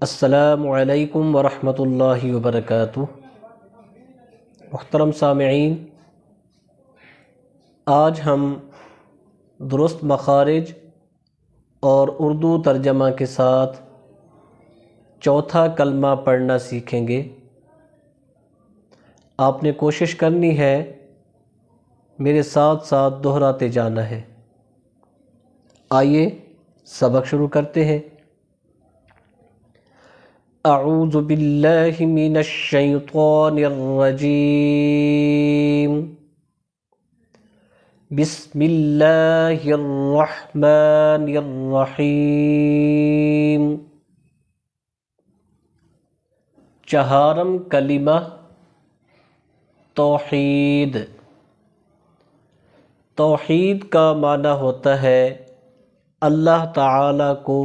السلام علیکم ورحمۃ اللہ وبرکاتہ۔ محترم سامعین، آج ہم درست مخارج اور اردو ترجمہ کے ساتھ چوتھا کلمہ پڑھنا سیکھیں گے۔ آپ نے کوشش کرنی ہے، میرے ساتھ ساتھ دہراتے جانا ہے۔ آئیے سبق شروع کرتے ہیں۔ اعوذ باللہ من الشیطان الرجیم، بسم اللہ الرحمن الرحیم۔ چہارم کلمہ توحید۔ توحید کا معنی ہوتا ہے اللہ تعالی کو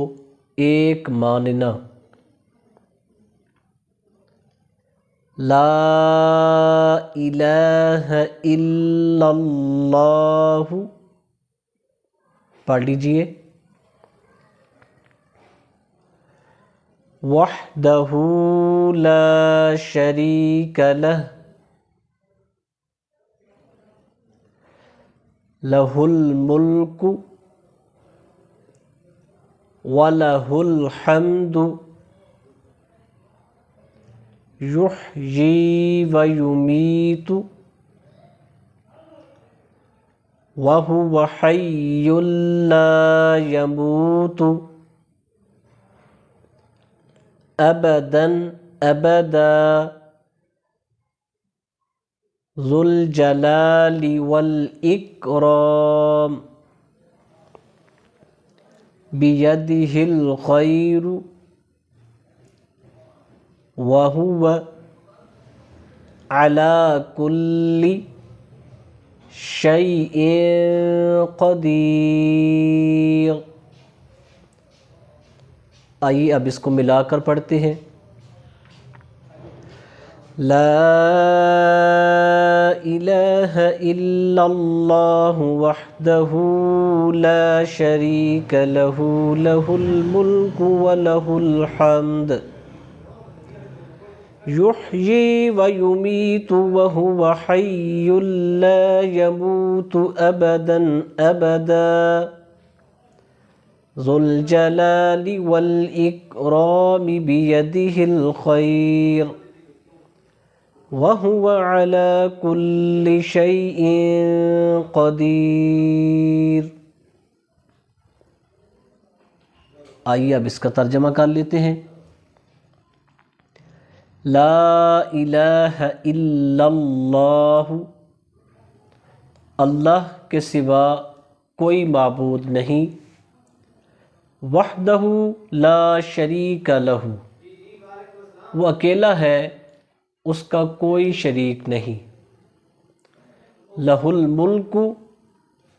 ایک ماننا۔ لا الہ الا اللہ پڑھ لیجئے۔ وحدہ لا شریک لہ، لہ الملک ولہ الحمد، یحیی ویمیت وہو حی لا یموت، ابدا ابدا، ذو الجلال والاکرام، بیدہ الخیر وَهُوَ عَلَى كُلِّ شَيْءٍ قَدِيرٌ۔ آئیے اب اس کو ملا کر پڑھتے ہیں۔ لا الہ الا اللہ وحدہ لا شریک لہ، لہ الملک ولہ الحمد، یحیی ویمیت وہو حی لا یموت، ابدا ابدا، ذو الجلال والاکرام، بیدہ الخیر وہو علی کل شیء قدیر۔ آئیے اب اس کا ترجمہ کر لیتے ہیں۔ لا الہ الا اللہ، اللہ کے سوا کوئی معبود نہیں۔ وحدہ لا شریک لہ، وہ اکیلا ہے، اس کا کوئی شریک نہیں۔ لہ الملک،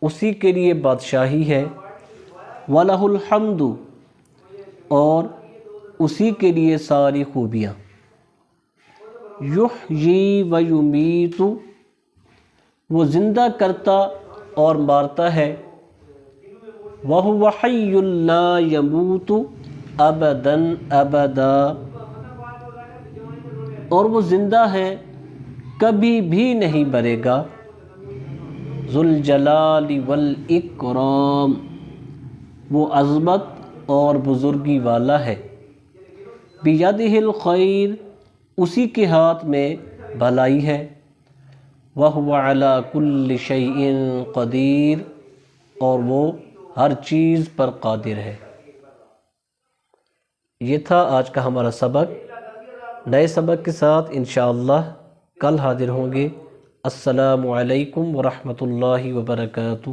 اسی کے لیے بادشاہی ہے۔ ولہ الحمد، اور اسی کے لیے ساری خوبیاں۔ یحیی ویمیت، وہ زندہ کرتا اور مارتا ہے۔ وہو حی لا یموت، ابدا ابدا، اور وہ زندہ ہے، کبھی بھی نہیں مرے گا۔ ذو الجلال والاکرام، وہ عظمت اور بزرگی والا ہے۔ بیدہ الخیر، اسی کے ہاتھ میں بھلائی ہے۔ وَهُوَ عَلَى كُلِّ شَيْءٍ قَدِيرٌ، اور وہ ہر چیز پر قادر ہے۔ یہ تھا آج کا ہمارا سبق۔ نئے سبق کے ساتھ انشاءاللہ کل حاضر ہوں گے۔ السلام علیکم ورحمۃ اللہ وبرکاتہ۔